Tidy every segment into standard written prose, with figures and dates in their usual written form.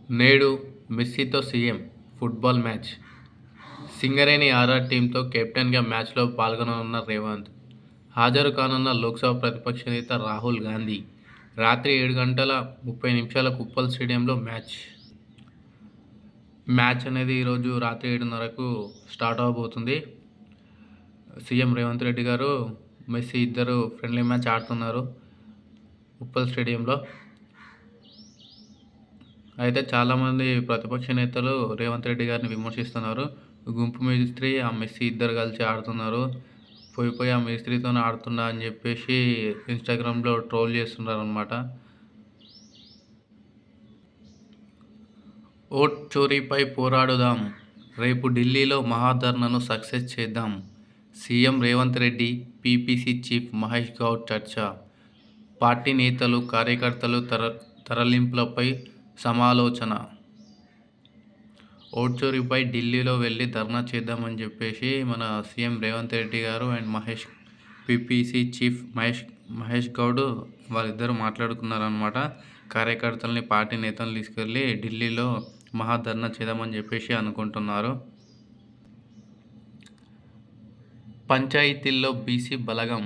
నేడు మెస్సీతో CM football match. Singareni RR టీంతో కెప్టెన్గా మ్యాచ్లో పాల్గొననున్న రేవంత్. హాజరు కానున్న లోక్సభ ప్రతిపక్ష నేత రాహుల్ గాంధీ. రాత్రి 7:30 ఉప్పల్ స్టేడియంలో మ్యాచ్ అనేది ఈరోజు రాత్రి 7:30కు స్టార్ట్ అవబోతుంది. సీఎం రేవంత్ రెడ్డి గారు, మెస్సీ ఇద్దరు ఫ్రెండ్లీ మ్యాచ్ ఆడుతున్నారు ఉప్పల్ స్టేడియంలో. అయితే చాలామంది ప్రతిపక్ష నేతలు రేవంత్ రెడ్డి గారిని విమర్శిస్తున్నారు. గుంపు మేస్త్రి, ఆ మెస్సీ ఇద్దరు కలిసి ఆడుతున్నారు, పోయి ఆ మేస్త్రితో ఆడుతున్నా అని చెప్పేసి ఇన్స్టాగ్రామ్లో ట్రోల్ చేస్తున్నారు అనమాట. ఓట్ చోరీపై పోరాడుదాం, రేపు ఢిల్లీలో మహాధర్నాను సక్సెస్ చేద్దాం. CM Revanth Reddy, PPC chief Mahesh Goud చర్చ. పార్టీ నేతలు, కార్యకర్తలు తరలింపులపై సమాలోచన. ఓట్ చోరీపై ఢిల్లీలో వెళ్ళి ధర్నా చేద్దామని చెప్పేసి మన సీఎం రేవంత్ రెడ్డి గారు and PPC chief Mahesh Goud వాళ్ళిద్దరూ మాట్లాడుకున్నారనమాట. కార్యకర్తల్ని, పార్టీ నేతలను తీసుకెళ్ళి ఢిల్లీలో మహాధర్నా చేద్దామని చెప్పేసి అనుకుంటున్నారు. పంచాయతీల్లో బీసీ బలగం.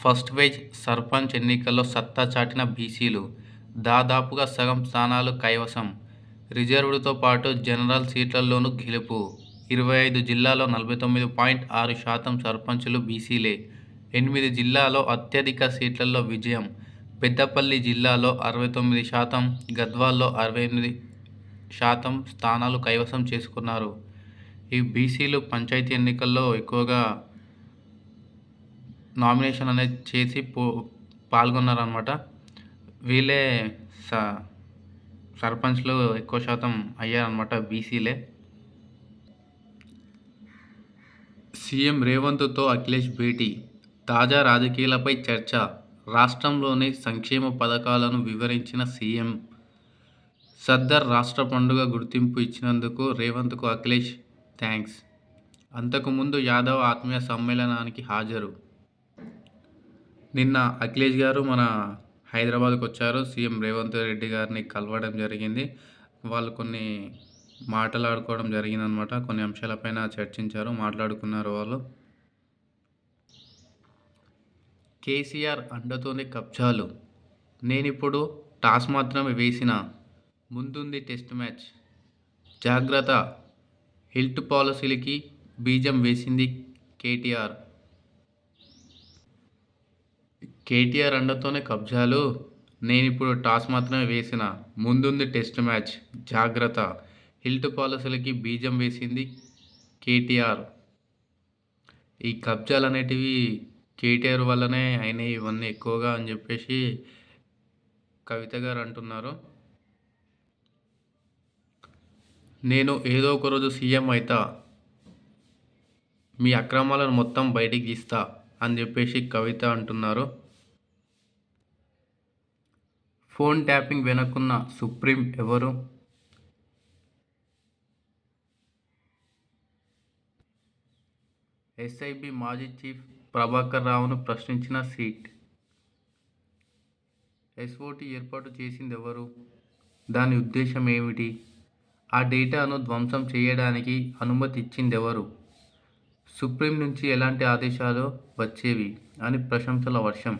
ఫస్ట్ ఫేజ్ సర్పంచ్ ఎన్నికల్లో సత్తా చాటిన బీసీలు. దాదాపుగా సగం స్థానాలు కైవసం. రిజర్వ్డ్తో పాటు జనరల్ సీట్లలోనూ గెలుపు. 25 జిల్లాల్లో 49.6% సర్పంచులు బీసీలే. 8 జిల్లాల్లో అత్యధిక సీట్లలో విజయం. పెద్దపల్లి జిల్లాలో 69%, గద్వాల్లో 68% స్థానాలు కైవసం చేసుకున్నారు. ఈ బీసీలు పంచాయతీ ఎన్నికల్లో ఎక్కువగా నామినేషన్ అనేది చేసి పాల్గొన్నారనమాట. వీళ్ళే సర్పంచ్లు ఎక్కువ శాతం అయ్యారనమాట, బీసీలే. సీఎం రేవంత్తో అఖిలేష్ భేటీ. తాజా రాజకీయాలపై చర్చ. రాష్ట్రంలోని సంక్షేమ పథకాలను వివరించిన సీఎం. సర్దార్ రాష్ట్ర పండుగ గుర్తింపు ఇచ్చినందుకు రేవంత్కు అఖిలేష్ థ్యాంక్స్. అంతకుముందు యాదవ్ ఆత్మీయ సమ్మేళనానికి హాజరు. నిన్న అఖిలేష్ గారు మన హైదరాబాద్కు వచ్చారు. సీఎం రేవంత్ రెడ్డి గారిని కలవడం జరిగింది. వాళ్ళు కొన్ని మాట్లాడుకోవడం జరిగిందనమాట. కొన్ని అంశాలపైన చర్చించారు, మాట్లాడుకున్నారు వాళ్ళు. కేసీఆర్ అండతోనే కబ్జాలు. నేనిప్పుడు టాస్ మాత్రమే వేసినా, ముందుంది టెస్ట్ మ్యాచ్. జాగ్రత్త, హెల్త్ పాలసీలకి బీజం వేసింది కేటీఆర్. కేటీఆర్ అండతోనే కబ్జాలు. నేనిప్పుడు టాస్ మాత్రమే వేసినా, ముందుంది టెస్ట్ మ్యాచ్. జాగ్రత్త, హెల్త్ పాలసీలకి బీజం వేసింది కేటీఆర్. ఈ కబ్జాలు అనేటివి కేటీఆర్ వల్లనే అయినాయి ఇవన్నీ ఎక్కువగా అని చెప్పేసి కవిత గారు అంటున్నారు. నేను ఏదో ఒక రోజు సీఎం అయితా, మీ అక్రమాలను మొత్తం బయటికి తీస్తా అని చెప్పేసి కవిత అంటున్నారు. ఫోన్ ట్యాపింగ్ వెనుకున్న సుప్రీం ఎవరు? ఎస్ఐబి మాజీ చీఫ్ ప్రభాకర్ రావును ప్రశ్నించిన సిట్. ఎస్ఓటీ ఏర్పాటు చేసింది ఎవరు? దాని ఉద్దేశం ఏమిటి? ఆ డేటాను ధ్వంసం చేయడానికి అనుమతి ఇచ్చింది ఎవరు? సుప్రీం నుంచి ఎలాంటి ఆదేశాలు వచ్చేవి అని ప్రశంసల వర్షం.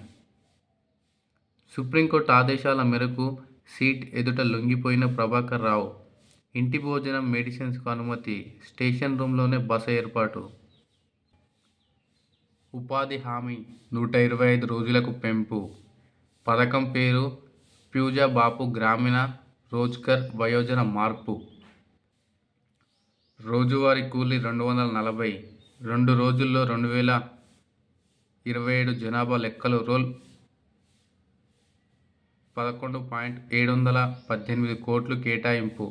సుప్రీంకోర్టు ఆదేశాల మేరకు సీట్ ఎదుట లొంగిపోయిన ప్రభాకర్ రావు. ఇంటి భోజనం, మెడిసిన్స్కు అనుమతి. స్టేషన్ రూమ్లోనే బస ఏర్పాటు. ఉపాధి హామీ 125 రోజులకు పెంపు. పథకం పేరు ప్యూజా బాపు గ్రామీణ రోజ్గర్ వయోజన మార్పు. రోజువారీ కూలీ 240. 2 రోజుల్లో 2027 జనాభా లెక్కలు రోల్ 11.718 కోట్లు కేటాయింపు.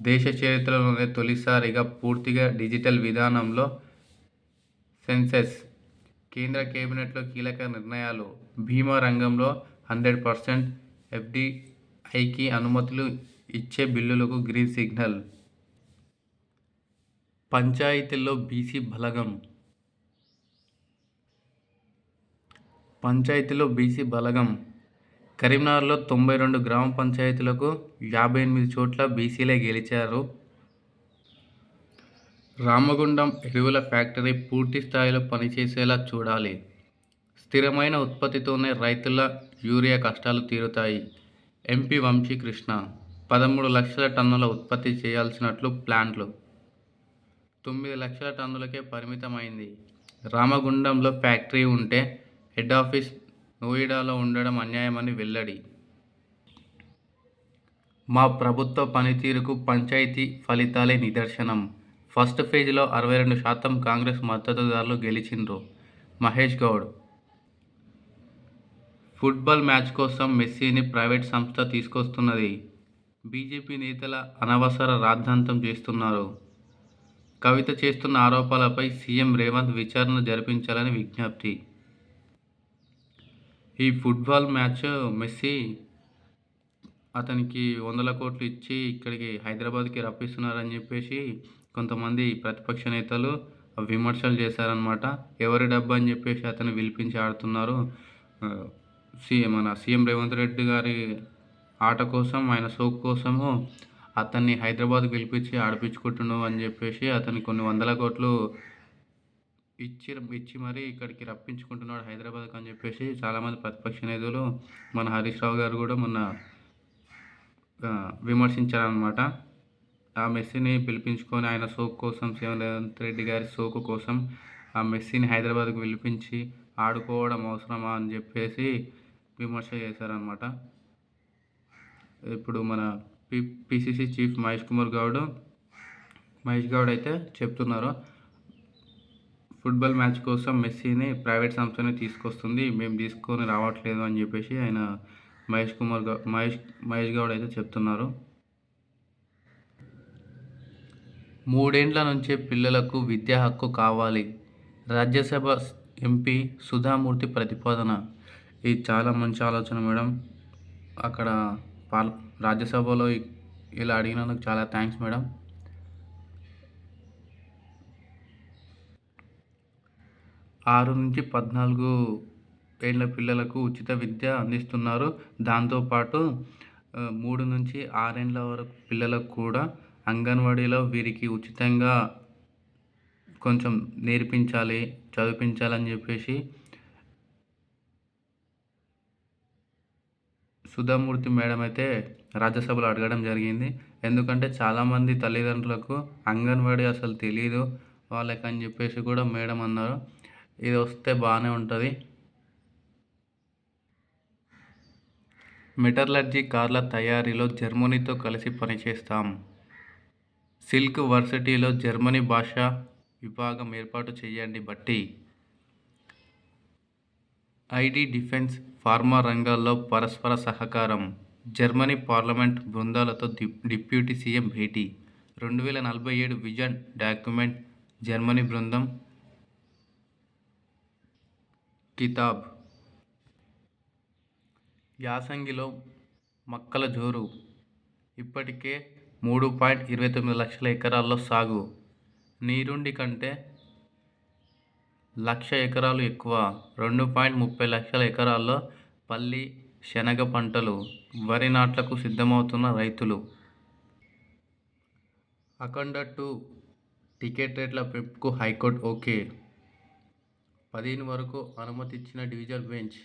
దేశ చరిత్రలోనే తొలిసారిగా పూర్తిగా డిజిటల్ విధానంలో సెన్సెస్. కేంద్ర కేబినెట్లో కీలక నిర్ణయాలు. బీమా రంగంలో 100% ఎఫ్డీఐకి అనుమతులు ఇచ్చే బిల్లులకు గ్రీన్ సిగ్నల్. పంచాయతీల్లో బీసీ బలగం. పంచాయతీలో బీసీ బలగం. కరీంనగర్లో 92 గ్రామ పంచాయతీలకు 58 చోట్ల బీసీలే గెలిచారు. రామగుండం ఎరువుల ఫ్యాక్టరీ పూర్తి స్థాయిలో పనిచేసేలా చూడాలి. స్థిరమైన ఉత్పత్తితోనే రైతుల యూరియా కష్టాలు తీరుతాయి. ఎంపీ వంశీకృష్ణ 13 లక్షల టన్నుల ఉత్పత్తి చేయాల్సినట్లు ప్లాంట్లు 9 లక్షల టన్నులకే పరిమితమైంది. రామగుండంలో ఫ్యాక్టరీ ఉంటే హెడ్ ఆఫీస్ నోయిడాలో ఉండడం అన్యాయమని వెల్లడి. మా ప్రభుత్వ పనితీరుకు పంచాయతీ ఫలితాలే నిదర్శనం. ఫస్ట్ ఫేజ్లో 62% కాంగ్రెస్ మద్దతుదారులు గెలిచిండ్రు. మహేష్ గౌడ్ ఫుట్బాల్ మ్యాచ్ కోసం మెస్సీని ప్రైవేట్ సంస్థ తీసుకొస్తున్నది. బీజేపీ నేతల అనవసర రాద్ధాంతం చేస్తున్నారు. కవిత చేస్తున్న ఆరోపణలపై సీఎం రేవంత్ విచారణ జరిపించాలని విజ్ఞప్తి. ఈ ఫుట్బాల్ మ్యాచ్ మెస్సీ అతనికి 100 కోట్లు ఇచ్చి ఇక్కడికి హైదరాబాద్కి రప్పిస్తున్నారని చెప్పేసి కొంతమంది ప్రతిపక్ష నేతలు విమర్శలు చేశారనమాట. ఎవరి డబ్బు అని చెప్పేసి అతను పిలిపించి ఆడుతున్నారు. మన సీఎం రేవంత్ రెడ్డి గారి ఆట కోసం, ఆయన సోకు కోసము అతన్ని హైదరాబాద్కి పిలిపించి ఆడిపించుకుంటున్నావు అని చెప్పేసి అతనికి కొన్ని 100 కోట్లు ఇచ్చి మరీ ఇక్కడికి రప్పించుకుంటున్నాడు హైదరాబాద్కి అని చెప్పేసి చాలామంది ప్రతిపక్ష నేతలు, మన హరీష్ రావు గారు కూడా మొన్న విమర్శించారనమాట. ఆ మెస్సీని పిలిపించుకొని ఆయన సోకు కోసం, సీఎం రేవంత్ రెడ్డి గారి సోకు కోసం ఆ మెస్సీని హైదరాబాద్కి పిలిపించి ఆడుకోవడం అవసరమా అని చెప్పేసి విమర్శ చేశారనమాట. ఇప్పుడు మన పిసిసి చీఫ్ మహేష్ గౌడ్ అయితే చెప్తున్నారు, ఫుట్బాల్ మ్యాచ్ కోసం మెస్సీని ప్రైవేట్ సంస్థని తీసుకొస్తుంది, మేము తీసుకొని రావట్లేదు అని చెప్పేసి ఆయన మహేష్ గౌడ్ అయితే చెప్తున్నారు. 3 ఏండ్ల నుంచే పిల్లలకు విద్యా హక్కు కావాలి. రాజ్యసభ ఎంపీ సుధామూర్తి ప్రతిపాదన. ఇది చాలా మంచి ఆలోచన మేడం. అక్కడ రాజ్యసభలో ఇలా అడిగినందుకు చాలా థ్యాంక్స్ మేడం. 6 నుంచి 14 ఏళ్ల పిల్లలకు ఉచిత విద్య అందిస్తున్నారు. దాంతోపాటు 3 నుంచి 6 ఏండ్ల వరకు పిల్లలకు కూడా అంగన్వాడీలో వీరికి ఉచితంగా కొంచెం నేర్పించాలి, చదివించాలని చెప్పేసి సుధామూర్తి మేడం అయితే రాజ్యసభలో అడగడం జరిగింది. ఎందుకంటే చాలామంది తల్లిదండ్రులకు అంగన్వాడీ అసలు తెలియదు వాళ్ళకని చెప్పేసి కూడా మేడం అన్నారు. ఇది వస్తే బాగానే ఉంటుంది. మెటలర్జీ కార్ల తయారీలో జర్మనీతో కలిసి పనిచేస్తాం. సిల్క్ వర్సిటీలో జర్మనీ భాషా విభాగం ఏర్పాటు చేయండి. బట్టి ఐటీ, డిఫెన్స్, ఫార్మా రంగాల్లో పరస్పర సహకారం. జర్మనీ పార్లమెంట్ బృందాలతో డిప్యూటీ సీఎం భేటీ. 2047 విజన్ డాక్యుమెంట్ జర్మనీ బృందం కితాబ్. యాసంగిలో మక్కల జోరు. ఇప్పటికే 3.29 లక్షల ఎకరాల్లో సాగు. నీరుండి కంటే 1,00,000 ఎకరాలు ఎక్కువ. 2.30 లక్షల ఎకరాల్లో పల్లి, శనగ పంటలు. వరి నాట్లకు సిద్ధమవుతున్న రైతులు. అఖండ 2 టికెట్ రేట్ల పెంపుకు హైకోర్టు ఓకే. 15 వరకు అనుమతిచ్చిన డివిజన్ బెంచ్.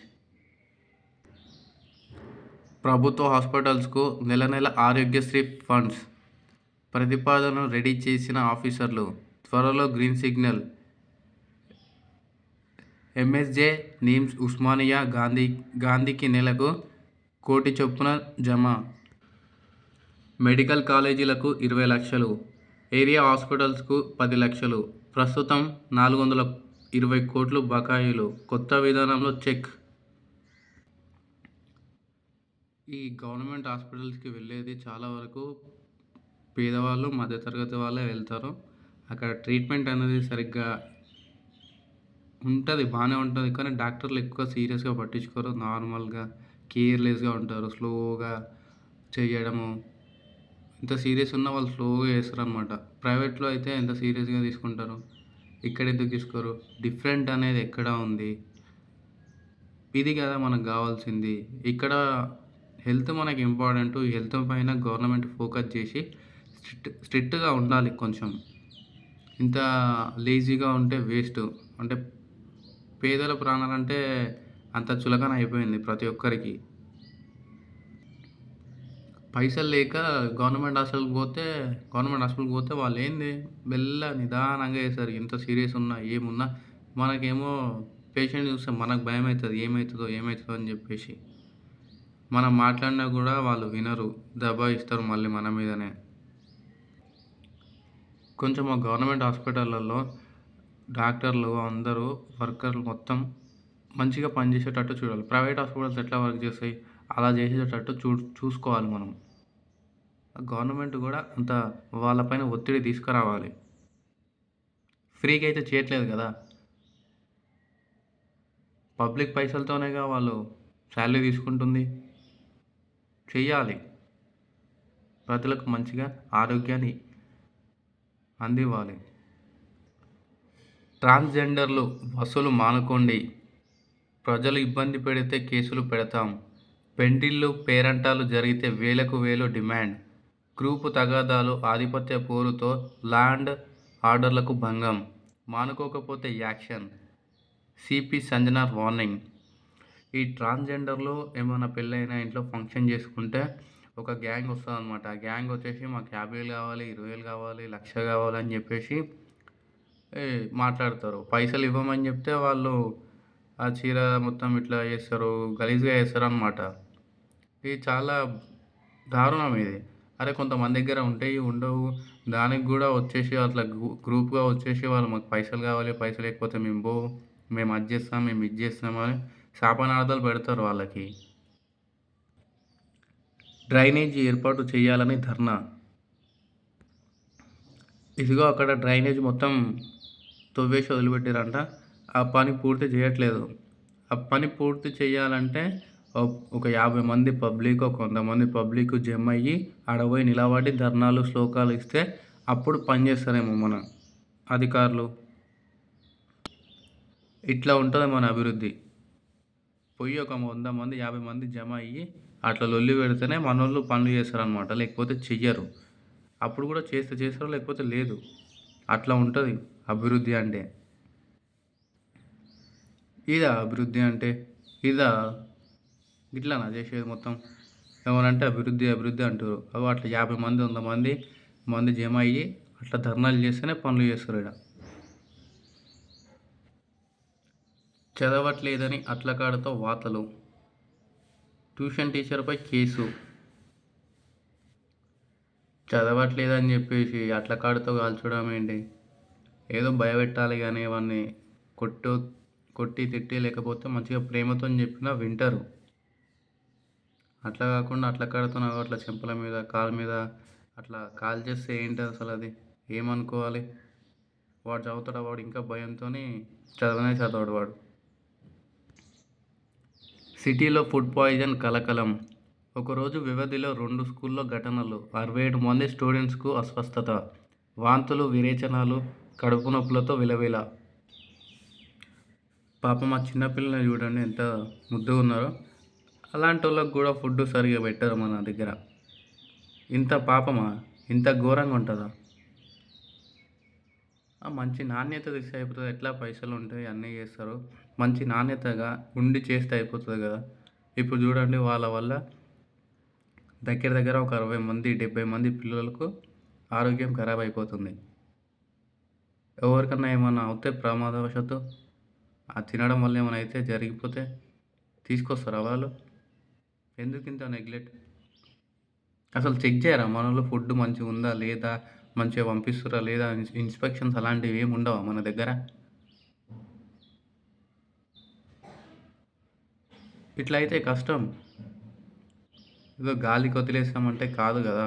ప్రభుత్వ హాస్పిటల్స్కు నెల ఆరోగ్యశ్రీ ఫండ్స్ ప్రతిపాదనను రెడీ చేసిన ఆఫీసర్లు. త్వరలో green signal. MSJ, NIMS, Osmania, గాంధీకి నెలకు 1 కోటి చొప్పున జమ. మెడికల్ కాలేజీలకు 20 లక్షలు, ఏరియా హాస్పిటల్స్కు 10 లక్షలు. ప్రస్తుతం 420 కోట్లు బకాయిలు. కొత్త విధానంలో చెక్. ఈ గవర్నమెంట్ హాస్పిటల్స్కి వెళ్ళేది చాలా వరకు పేదవాళ్ళు, మధ్యతరగతి వాళ్ళే వెళ్తారు. అక్కడ ట్రీట్మెంట్ అనేది సరిగ్గా ఉంటుంది, బాగానే ఉంటుంది. కానీ డాక్టర్లు ఎక్కువ సీరియస్గా పట్టించుకోరు. నార్మల్గా కేర్లెస్గా ఉంటారు. స్లోగా చేయడము. ఎంత సీరియస్ ఉన్నా వాళ్ళు స్లోగా చేస్తారు అనమాట. ప్రైవేట్లో అయితే ఎంత సీరియస్గా తీసుకుంటారు, ఇక్కడ ఎందుకు తీసుకోరు? డిఫరెంట్ అనేది ఎక్కడ ఉంది? ఇది కదా మనకు గావాల్సింది. ఇక్కడ హెల్త్ మనకి ఇంపార్టెంటు. ఈ హెల్త్ పైన గవర్నమెంట్ ఫోకస్ జేసి స్ట్రిక్ట్‌గా ఉండాలి కొంచెం. ఇంత లేజీగా ఉంటే వేస్టు. అంటే పేదల ప్రాణాలంటే అంత చులకన అయిపోయింది ప్రతి ఒక్కరికి. పైసలు లేక గవర్నమెంట్ హాస్పిటల్‌కి పోతే వాళ్ళేంది నిదానంగా చేస్తారు. ఎంత సీరియస్ ఉన్నా, ఏమున్నా మనకేమో పేషెంట్ చూస్తే మనకు భయమైతది. ఏమైతదో అని జెప్పేసి. మనం మాట్లాడినా గూడా వాళ్ళు వినరు. దబాయిస్తారు మళ్ళీ మన మీదనే. కొంచెం ఆ గవర్నమెంట్ హాస్పిటల్‌లలో డాక్టర్లు అందరూ వర్కర్లు మొత్తం మంచిగా పనిజేసేటట్టు చూడాలి. ప్రైవేట్ హాస్పిటల్స్ ఎట్లా వర్క్ జేస్తాయి? అలా జేసేటట్టు చూసుకోవాలి మనం. గవర్నమెంట్ గూడా అంత వాళ్ళ పైన ఒత్తిడి తీసుకురావాలి. ఫ్రీగా అయితే చేయట్లేదు గదా! పబ్లిక్ పైసలతోనేగా వాళ్ళు సాలరీ తీసుకుంటుంది. చెయ్యాలి. ప్రజలకు మంచిగా ఆరోగ్యాన్ని అందివ్వాలి. ట్రాన్స్‌జెండర్లు బస్సులు మానుకోండి. ప్రజలు ఇబ్బంది పెడితే కేసులు పెడతాం. పెండిళ్ళు, పేరంటాలు జరిగితే వేలకు వేలు డిమాండ్. గ్రూపు తగాదాలు, ఆధిపత్య పోరుతో లా అండ్ ఆర్డర్లకు భంగం. మానుకోకపోతే యాక్షన్. CP Sanjana warning. ఈ ట్రాన్స్‌జెండర్‌లు ఏమన్నా పెళ్ళైన ఇంట్లో ఫంక్షన్ చేసుకుంటే ఒక గ్యాంగ్ వస్తదనమాట. ఆ గ్యాంగ్ వచ్చేసి మాకు 50,000 కావాలి, 20,000 కావాలి, 1,00,000 కావాలి అని చెప్పేసి మాట్లాడతారు. పైసలు ఇవ్వమని చెప్తే వాళ్ళు ఆ చీర మొత్తం ఇట్లా చేస్తారు. గలీజ్‌గా చేస్తారనమాట. ఇది చాలా దారుణం ఇది. అరే కొంతమంది దగ్గర ఉంటాయి, ఉండవు. దానికి గూడా వచ్చేసి అట్లా గ్రూప్‌గా వచ్చేసి వాళ్ళు మాకు పైసలు కావాలి, పైసలు లేకపోతే మేము పోము, మేము అది చేస్తాం, మేము ఇది చేస్తాం అని శాపనార్థాలు పెడతారు వాళ్ళకి. డ్రైనేజీ ఏర్పాటు చేయాలని ధర్నా. ఇదిగో అక్కడ డ్రైనేజ్ మొత్తం తవ్వేసి వదిలిపెట్టిరంట. ఆ పని పూర్తి చేయట్లేదు. ఆ పని పూర్తి చేయాలంటే ఒక 50 మంది పబ్లిక్, ఒక 100 మంది పబ్లిక్ జమయ్యి ఆడ పోయి నిలబడి ధర్నాలు, శ్లోకాలు ఇస్తే అప్పుడు పని చేస్తారేమో మన అధికారులు. ఇట్లా ఉంటది మన అభివృద్ధి. పోయి ఒక 100 మంది, 50 మంది జమ అయ్యి అట్లా లొల్లి పెడితేనే మనోళ్ళు పనులు చేస్తారనమాట. లేకపోతే చెయ్యరు. అప్పుడు కూడా చేస్తే చేస్తారు, లేకపోతే లేదు. అట్లా ఉంటది అభివృద్ధి అంటే. ఇదా అభివృద్ధి అంటే? ఇదా? ఇట్లానా చేసేది మొత్తం? ఏమనంటే అభివృద్ధి, అభివృద్ధి అంటుర్రు. అగో అట్లా 50 మంది, 100 మంది జమ అయ్యి అట్లా ధర్నాలు చేస్తేనే పనులు చేస్తారు ఈడ. చదవట్లేదని అట్లకాడతో వాతలు. Tuition టీచర్‌పై case. చదవట్లేదని చెప్పేసి అట్లకాడతో కాల్చడం ఏంటి? ఏదో భయపెట్టాలి గానీ వాడిని కొట్టు కొట్టి, తిట్టి లేకపోతే మంచిగా ప్రేమతోని చెప్పినా వింటరు. అట్లా కాకుండా అట్లా అట్లా చెంపల మీద, కాళ్ళ మీద అట్లా కాల్చేస్తే ఏంటసలది? ఏమనుకోవాలి? వాడు చదువుతాడా? వాడు ఇంకా భయంతోని చదవనే చదవడు వాడు. సిటీలో ఫుడ్ పాయిజన్ కలకలం. ఒకరోజు వ్యవధిలో 2 స్కూల్లో ఘటనలు. 67 మంది స్టూడెంట్స్‌కు అస్వస్థత. వాంతులు, విరేచనాలు, కడుపు నొప్పులతో విలవిల. పాపం ఆ చిన్న పిల్లల్ని చూడండి ఎంత ముద్దుగున్నారో. అలాంటోళ్ళకి కూడా ఫుడ్ సరిగ్గా పెట్టరు మన దగ్గర. ఇంత పాపమా? ఇంత ఘోరంగా ఉంటదా? మంచి నాణ్యత తెస్తే అయిపోతది. ఎట్లా పైసలుంటాయి అన్నీ చేస్తారు. మంచి నాణ్యతగా ఉండి చేస్తే అయిపోతది గదా! ఇప్పుడు చూడండి వాళ్ళ వల్ల దగ్గర దగ్గర ఒక 60 మంది, 70 మంది పిల్లలకు ఆరోగ్యం ఖరాబ్ అయిపోతుంది. ఎవరికన్నా ఏమన్నా అవుతే ప్రమాదవశాత్తు తినడం వల్ల ఏమైనా అయితే జరిగిపోతే తీసుకొస్తారా వాళ్ళు? ఎందుకింత నెగ్లెక్ట్? అసలు చెక్ చేయరా మనోళ్ళు ఫుడ్ మంచిగుందా? లేదా? మంచిగా పంపిస్తుర్రా? లేదా? ఇన్స్‌పెక్షన్స్ అలాంటివి ఏమి ఉండవా మన దగ్గర? ఇట్లా అయితే కష్టం. ఏదో గాలికి వదిలేసామంటే కాదు గదా!